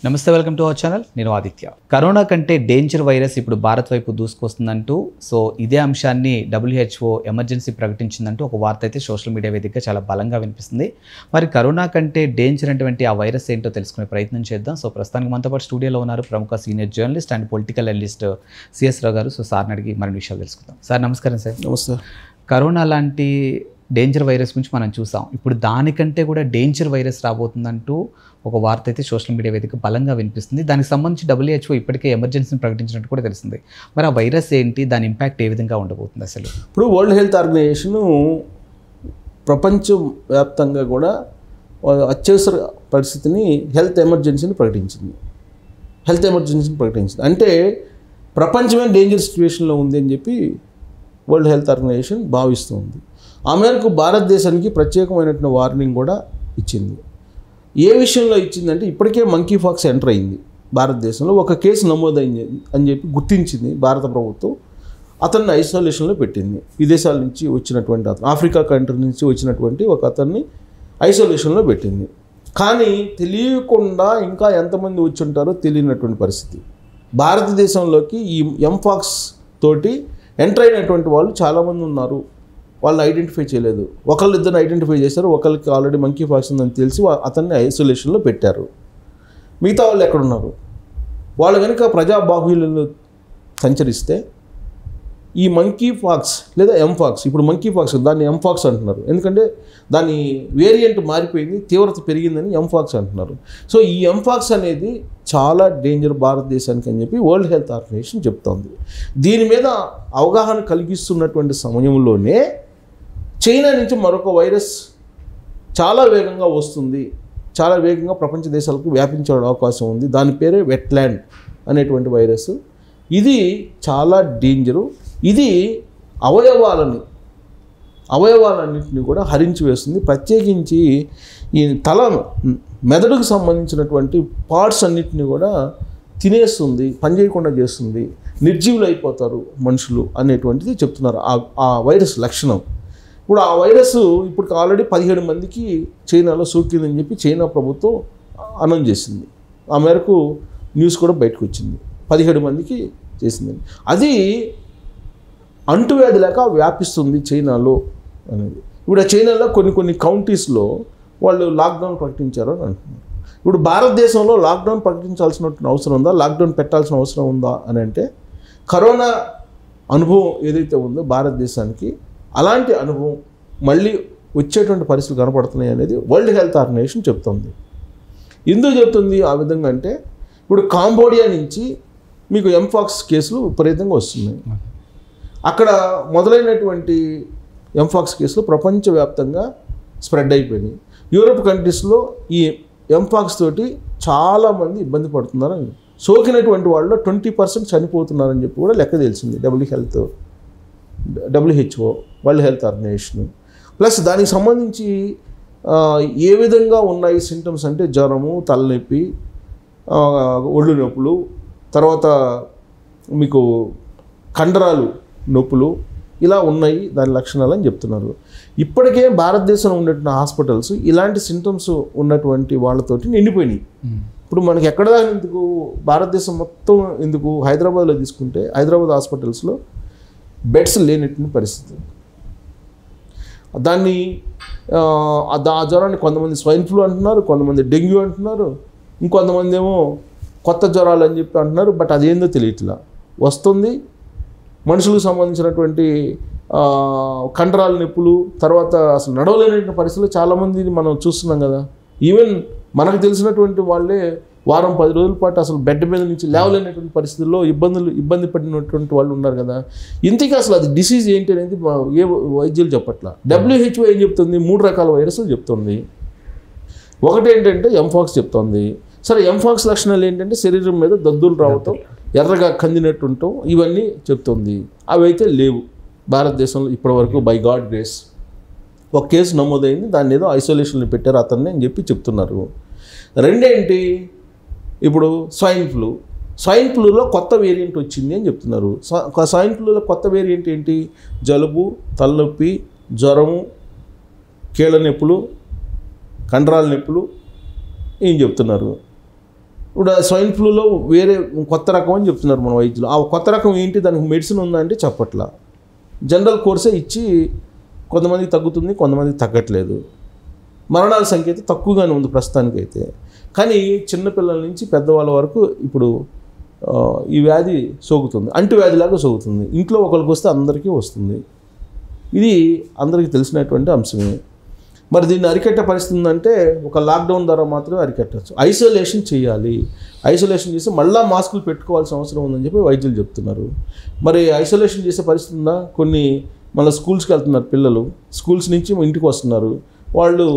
నమస్తే, welcome to our channel. నేను Aditya. Corona కంటే డేంజర్ వైరస్ ఇప్పుడు భారత్ వైపు దూసుకొస్తుందంటూ ఇదే అంశాన్ని WHO ఎమర్జెన్సీ ప్రకటించిందంటూ ఒక వార్త అయితే సోషల్ మీడియా వేదికగా చాలా బలంగా వినిపిస్తుంది. మరి కరోనా కంటే డేంజర్ అటువంటి ఆ వైరస్ ఏంటో తెలుసుకునే ప్రయత్నం చేద్దాం. ప్రస్తుతానికి మనతో పాటు స్టూడియోలో ఉన్నారు ప్రముఖ senior journalist and political analyst CS Rao garu. సార్ని అడిగి మరిన్ని విషయాలు తెలుసుకుందాం. సార్ నమస్కారం. సార్ నమస్తే. కరోనా లాంటి డేంజర్ వైరస్ గురించి మనం చూసాం. ఇప్పుడు దానికంటే కూడా డేంజర్ వైరస్ రాబోతుందంటూ ఒక వార్త అయితే సోషల్ మీడియా వేదిక బలంగా వినిపిస్తుంది. దానికి సంబంధించి WHO ఇప్పటికే ఎమర్జెన్సీని ప్రకటించినట్టు కూడా తెలిసింది. మరి ఆ వైరస్ ఏంటి, దాని ఇంపాక్ట్ ఏ విధంగా ఉండబోతుంది? అసలు ఇప్పుడు వరల్డ్ హెల్త్ ఆర్గనైజేషన్ ప్రపంచవ్యాప్తంగా కూడా అత్యవసర పరిస్థితిని హెల్త్ ఎమర్జెన్సీని ప్రకటించింది. అంటే ప్రపంచమే డేంజర్ సిచ్యువేషన్లో ఉంది అని చెప్పి వరల్డ్ హెల్త్ ఆర్గనైజేషన్ భావిస్తుంది. ఆ మేరకు భారతదేశానికి ప్రత్యేకమైనటువంటి వార్నింగ్ కూడా ఇచ్చింది. ఏ విషయంలో ఇచ్చిందంటే, ఇప్పటికే మంకీ ఫాక్స్ ఎంటర్ అయింది భారతదేశంలో, ఒక కేసు నమోదైంది అని చెప్పి గుర్తించింది భారత ప్రభుత్వం. అతన్ని ఐసోలేషన్లో పెట్టింది. విదేశాల నుంచి వచ్చినటువంటి అతను, ఆఫ్రికా కంట్రీ నుంచి వచ్చినటువంటి ఒక అతన్ని ఐసోలేషన్లో పెట్టింది. కానీ తెలియకుండా ఇంకా ఎంతమంది వచ్చి ఉంటారో తెలియనటువంటి పరిస్థితి. భారతదేశంలోకి ఈ ఎంఫాక్స్ తోటి ఎంటర్ అయినటువంటి వాళ్ళు చాలామంది ఉన్నారు. వాళ్ళని ఐడెంటిఫై చేయలేదు. ఒకళ్ళిద్దరిని ఐడెంటిఫై చేశారు. ఒకరికి ఆల్రెడీ మంకీ ఫాక్స్ ఉందని తెలిసి అతన్ని ఐసోలేషన్లో పెట్టారు. మిగతా వాళ్ళు ఎక్కడున్నారు? వాళ్ళు కనుక ప్రజాబాహుళ్యంలో సంచరిస్తే ఈ మంకీ ఫాక్స్ లేదా ఎంఫాక్స్, ఇప్పుడు మంకీ ఫాక్స్ దాన్ని ఎంఫాక్స్ అంటున్నారు, ఎందుకంటే దాని వేరియంట్ మారిపోయింది, తీవ్రత పెరిగిందని ఎంఫాక్స్ అంటున్నారు. సో ఈ ఎంఫాక్స్ అనేది చాలా డేంజర్ భారతదేశానికి అని చెప్పి వరల్డ్ హెల్త్ ఆర్గనైజేషన్ చెప్తోంది. దీని మీద అవగాహన కలిగిస్తున్నటువంటి సమయంలోనే చైనా నుంచి మరొక వైరస్ చాలా వేగంగా వస్తుంది, చాలా వేగంగా ప్రపంచ దేశాలకు వ్యాపించే అవకాశం ఉంది. దాని పేరే వెట్లాండ్ అనేటువంటి వైరస్. ఇది చాలా డేంజరు. ఇది అవయవాలన్నింటినీ కూడా హరించి వేస్తుంది. ప్రత్యేకించి ఈ మెదడుకు సంబంధించినటువంటి పార్ట్స్ అన్నింటినీ కూడా తినేస్తుంది, పనిచేయకుండా చేస్తుంది, నిర్జీవులు అయిపోతారు మనుషులు అనేటువంటిది చెప్తున్నారు ఆ వైరస్ లక్షణం. ఇప్పుడు ఆ వైరస్ ఇప్పుడు ఆల్రెడీ 17 మందికి చైనాలో సోకిందని చెప్పి చైనా ప్రభుత్వం అనౌన్స్ చేసింది. ఆ మేరకు న్యూస్ కూడా బయటకు వచ్చింది, 17 మందికి చేసిందని. అది అంటువ్యాధి లేక వ్యాపిస్తుంది చైనాలో అనేది. ఇప్పుడు ఆ చైనాలో కొన్ని కౌంటీస్లో వాళ్ళు లాక్డౌన్ ప్రకటించారు అని అంటున్నారు. ఇప్పుడు భారతదేశంలో లాక్డౌన్ ప్రకటించాల్సిన అవసరం ఉందా, లాక్డౌన్ పెట్టాల్సిన అవసరం ఉందా అని అంటే, కరోనా అనుభవం ఏదైతే ఉందో భారతదేశానికి, అలాంటి అనుభవం మళ్ళీ వచ్చేటువంటి పరిస్థితులు కనపడుతున్నాయి అనేది వరల్డ్ హెల్త్ ఆర్గనైజేషన్ చెప్తుంది. ఎందుకు చెప్తుంది ఆ విధంగా అంటే, ఇప్పుడు కాంబోడియా నుంచి మీకు ఎంఫాక్స్ కేసులు విపరీతంగా వస్తున్నాయి. అక్కడ మొదలైనటువంటి ఎంఫాక్స్ కేసులు ప్రపంచవ్యాప్తంగా స్ప్రెడ్ అయిపోయినాయి. యూరోప్ కంట్రీస్లో ఈ ఎంఫాక్స్ తోటి చాలామంది ఇబ్బంది పడుతున్నారని, సోకినటువంటి వాళ్ళు 20% చనిపోతున్నారని చెప్పి కూడా లెక్క తెలిసింది WHO world health organization. Plus దానికి సంబంధించి ఏ విధంగా ఉన్నాయి సింటమ్స్ అంటే, జ్వరము, తలనొప్పి, ఒళ్ళు నొప్పులు, తర్వాత మీకు కండరాలు నొప్పులు, ఇలా ఉన్నాయి దాని లక్షణాలు అని చెప్తున్నారు. ఇప్పటికే భారతదేశంలో ఉన్నటువంటి హాస్పిటల్స్ ఇలాంటి సింటమ్స్ ఉన్నటువంటి వాళ్ళతోటి నిండిపోయినాయి. ఇప్పుడు మనకి ఎక్కడ ఎందుకు, భారతదేశం మొత్తం ఎందుకు, హైదరాబాద్లో తీసుకుంటే హైదరాబాద్ హాస్పిటల్స్లో బెడ్స్ లేనటువంటి పరిస్థితి. దాన్ని ఆ జ్వరాన్ని కొంతమంది స్వైన్ ఫ్లూ అంటున్నారు, కొంతమంది డెంగ్యూ అంటున్నారు, ఇంకొంతమంది ఏమో కొత్త జ్వరాలు అని చెప్పి అంటున్నారు. బట్ అదేందో తెలియట్లా, వస్తుంది. మనుషులకు సంబంధించినటువంటి కండరాల నొప్పులు, తర్వాత అసలు నడవలేనటువంటి పరిస్థితులు చాలామంది మనం చూస్తున్నాం కదా. ఈవెన్ మనకు తెలిసినటువంటి వాళ్ళే వారం 10 రోజుల పాటు అసలు బెడ్ మీద నుంచి లేవలేనటువంటి పరిస్థితుల్లో ఇబ్బంది పడినటువంటి వాళ్ళు ఉన్నారు కదా. ఇంతకీ అసలు అది డిసీజ్ ఏంటి అనేది ఏ వైద్యులు చెప్పట్లా. WHO ఏం చెప్తుంది, 3 రకాల వైరస్లు చెప్తుంది. ఒకటి ఏంటంటే ఎంఫాక్స్ చెప్తుంది. సరే, ఎంఫాక్స్ లక్షణాలు ఏంటంటే శరీరం మీద దద్దులు రావటం, ఎర్రగా కందినట్టు ఉండటం, ఇవన్నీ చెప్తుంది. అవి అయితే లేవు భారతదేశంలో ఇప్పటివరకు, బై గాడ్ గ్రేస్. ఒక కేసు నమోదైంది, దాన్ని ఏదో ఐసోలేషన్లో పెట్టారు అతన్ని అని చెప్పి చెప్తున్నారు. రెండేంటి, ఇప్పుడు స్వైన్ ఫ్లూలో కొత్త వేరియంట్ వచ్చింది అని చెప్తున్నారు. స్వైన్ ఫ్లూలో కొత్త వేరియంట్ ఏంటి, జలుబు, తలనొప్పి, జ్వరము, కీళ్ళ నొప్పులు, కండరాల నొప్పులు ఏం చెప్తున్నారు. ఇప్పుడు స్వైన్ ఫ్లూలో వేరే కొత్త రకం అని చెప్తున్నారు మన వైద్యులు. ఆ కొత్త రకం ఏంటి, దానికి మెడిసిన్ ఉందా అంటే చెప్పట్లా. జనరల్ కోర్సే ఇచ్చి కొంతమందికి తగ్గుతుంది, కొంతమందికి తగ్గట్లేదు. మరణాల సంఖ్య అయితే తక్కువగానే ఉంది ప్రస్తుతానికైతే. కానీ చిన్నపిల్లల నుంచి పెద్దవాళ్ళ వరకు ఇప్పుడు ఈ వ్యాధి సోకుతుంది, అంటువ్యాధిలాగా సోకుతుంది. ఇంట్లో ఒకరికి వస్తే అందరికీ వస్తుంది. ఇది అందరికీ తెలిసినటువంటి అంశమే. మరి దీన్ని అరికట్టే పరిస్థితి ఉందంటే ఒక లాక్డౌన్ ద్వారా మాత్రమే అరికట్టచ్చు. ఐసోలేషన్ చేయాలి. ఐసోలేషన్ చేసి మళ్ళీ మాస్కులు పెట్టుకోవాల్సిన అవసరం ఉందని చెప్పి వైద్యులు చెప్తున్నారు. మరి ఐసోలేషన్ చేసే పరిస్థితి ఉందా? కొన్ని మళ్ళీ స్కూల్స్కి వెళ్తున్నారు పిల్లలు, స్కూల్స్ నుంచి ఇంటికి వస్తున్నారు, వాళ్ళు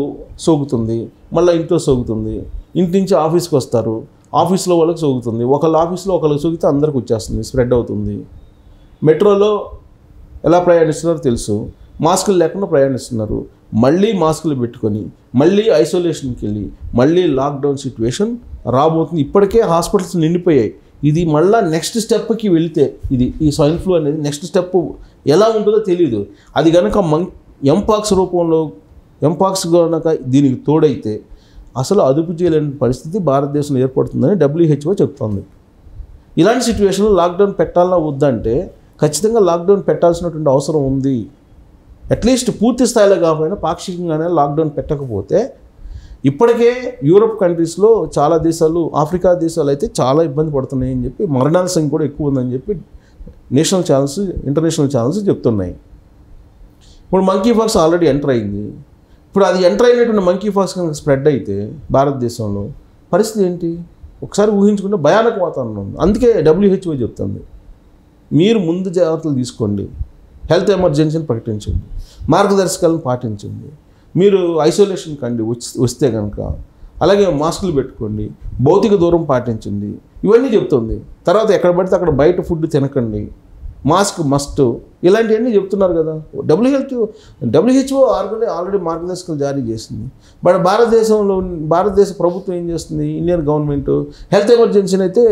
సోకుతుంది, మళ్ళీ ఇంట్లో సోకుతుంది, ఇంటి నుంచి ఆఫీస్కి వస్తారు, ఆఫీస్లో వాళ్ళకి సోకుతుంది, ఒకళ్ళ ఆఫీస్లో ఒకళ్ళకి సోకితే అందరికి వచ్చేస్తుంది, స్ప్రెడ్ అవుతుంది. మెట్రోలో ఎలా ప్రయాణిస్తున్నారో తెలుసు, మాస్కులు లేకుండా ప్రయాణిస్తున్నారు. మళ్ళీ మాస్కులు పెట్టుకొని మళ్ళీ ఐసోలేషన్కి వెళ్ళి మళ్ళీ లాక్డౌన్ సిచ్యువేషన్ రాబోతుంది. ఇప్పటికే హాస్పిటల్స్ నిండిపోయాయి. ఇది మళ్ళీ నెక్స్ట్ స్టెప్కి వెళితే ఈ స్వైన్ ఫ్లూ అనేది నెక్స్ట్ స్టెప్ ఎలా ఉంటుందో తెలియదు. అది కనుక ఎంపాక్స్ రూపంలో ఎంపాక్స్ కనుక దీనికి తోడైతే అసలు అదుపు చేయలేని పరిస్థితి భారతదేశంలో ఏర్పడుతుందని WHO చెప్తుంది. ఇలాంటి సిచ్యువేషన్లో లాక్డౌన్ పెట్టాలన్నా వద్దంటే ఖచ్చితంగా లాక్డౌన్ పెట్టాల్సినటువంటి అవసరం ఉంది. అట్లీస్ట్ పూర్తి స్థాయిలో కాకపోయినా పాక్షికంగానే లాక్డౌన్ పెట్టకపోతే ఇప్పటికే యూరోప్ కంట్రీస్లో చాలా దేశాలు, ఆఫ్రికా దేశాలు అయితే చాలా ఇబ్బంది పడుతున్నాయి అని చెప్పి, మరణాల సంఖ్య కూడా ఎక్కువ ఉందని చెప్పి నేషనల్ ఛానల్స్, ఇంటర్నేషనల్ ఛానల్స్ చెప్తున్నాయి. ఇప్పుడు మంకీ పాక్స్ ఆల్రెడీ ఎంటర్ అయింది. ఇప్పుడు అది ఎంటర్ అయినటువంటి మంకీ పాక్స్ కనుక స్ప్రెడ్ అయితే భారతదేశంలో పరిస్థితి ఏంటి? ఒకసారి ఊహించుకుంటే భయానక వాతావరణం ఉంది. అందుకే WHO చెప్తుంది, మీరు ముందు జాగ్రత్తలు తీసుకోండి, హెల్త్ ఎమర్జెన్సీని ప్రకటించండి, మార్గదర్శకాలను పాటించండి, మీరు ఐసోలేషన్ కండి వస్తే కనుక, అలాగే మాస్కులు పెట్టుకోండి, భౌతిక దూరం పాటించండి, ఇవన్నీ చెప్తుంది. తర్వాత ఎక్కడ పడితే అక్కడ బయట ఫుడ్ తినకండి, మాస్క్ మస్ట్, ఇలాంటివన్నీ చెప్తున్నారు కదా. WHO ఆల్రెడీ మార్గదర్శకాలు జారీ చేసింది. బట్ భారతదేశ ప్రభుత్వం ఏం చేస్తుంది, ఇండియన్ గవర్నమెంట్ హెల్త్ ఎమర్జెన్సీని అయితే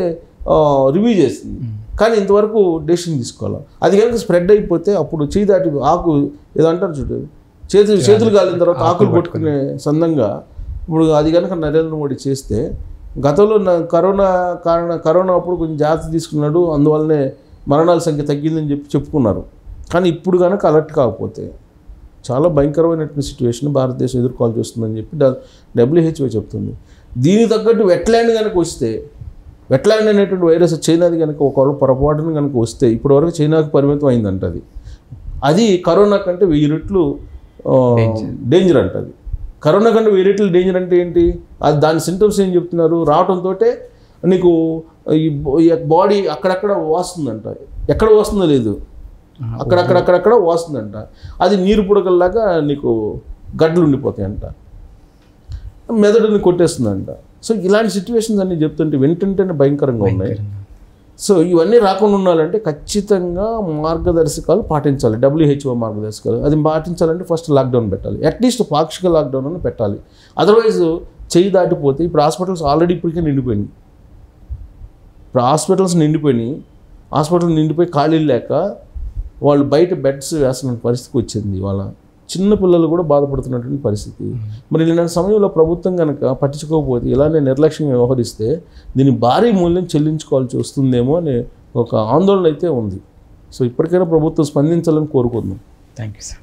రివ్యూ చేసింది, కానీ ఇంతవరకు డెసిషన్ తీసుకోవాలి. అది కనుక స్ప్రెడ్ అయిపోతే అప్పుడు చేయి దాటి ఆకు ఏదో అంటారు చూడు, చేతులు కాలిన తర్వాత ఆకులు పట్టుకునే సందంగా ఇప్పుడు అది కనుక నరేంద్ర మోడీ చేస్తే, గతంలో కరోనా అప్పుడు కొంచెం జాగ్రత్త తీసుకున్నాడు, అందువల్లనే మరణాల సంఖ్య తగ్గిందని చెప్పుకున్నారు. కానీ ఇప్పుడు కనుక అలర్ట్ కాకపోతే చాలా భయంకరమైనటువంటి సిచ్యువేషన్ భారతదేశం ఎదుర్కోవాల్సి వస్తుందని చెప్పి WHO చెప్తుంది. దీనికి తగ్గట్టు వెట్లాండ్ కనుక వస్తే, వెట్లాండ్ అనేటువంటి వైరస్ చైనాది కనుక ఒకవేళ పొరపాటున కనుక వస్తే, ఇప్పటివరకు చైనాకు పరిమితం అయిందంట. అది కరోనా కంటే 1000 రెట్లు డేంజర్ అంటది. కరోనా కంటే 1000 రెట్లు డేంజర్ అంటే ఏంటి? అది దాని సింటమ్స్ ఏం చెప్తున్నారు, రావడంతో నీకు ఈ బాడీ అక్కడక్కడ వాస్తుందంట, ఎక్కడ వస్తుందో లేదు, అక్కడక్కడ వాస్తుందంట. అది నీరు పుడకల్లాగా నీకు గడ్డలు ఉండిపోతాయంట, మెదడుని కొట్టేస్తుందంట. సో ఇలాంటి సిచ్యువేషన్స్ అన్నీ చెప్తుంటే వెంటనే భయంకరంగా ఉన్నాయి. సో ఇవన్నీ రాకుండా ఉండాలంటే ఖచ్చితంగా మార్గదర్శకాలు పాటించాలి, WHO మార్గదర్శకాలు. అది పాటించాలంటే ఫస్ట్ లాక్డౌన్ పెట్టాలి, అట్లీస్ట్ పాక్షిక లాక్డౌన్ అని పెట్టాలి. అదర్వైజ్ చేయి దాటిపోతే ఇప్పుడు హాస్పిటల్స్ ఆల్రెడీ ఇప్పటికే నిండిపోయినాయి. ఇప్పుడు హాస్పిటల్ నిండిపోయి ఖాళీలు లేక వాళ్ళు బయట బెడ్స్ వేస్తున్న పరిస్థితికి వచ్చింది. వాళ్ళ చిన్న పిల్లలు కూడా బాధపడుతున్నటువంటి పరిస్థితి. మరి ఇలాంటి సమయంలో ప్రభుత్వం కనుక పట్టించుకోకపోతే, ఇలానే నిర్లక్ష్యంగా వ్యవహరిస్తే దీన్ని భారీ మూల్యం చెల్లించుకోవాల్సి వస్తుందేమో అనే ఒక ఆందోళన అయితే ఉంది. సో ఇప్పటికైనా ప్రభుత్వం స్పందించాలని కోరుకుందాం. Thank you sir.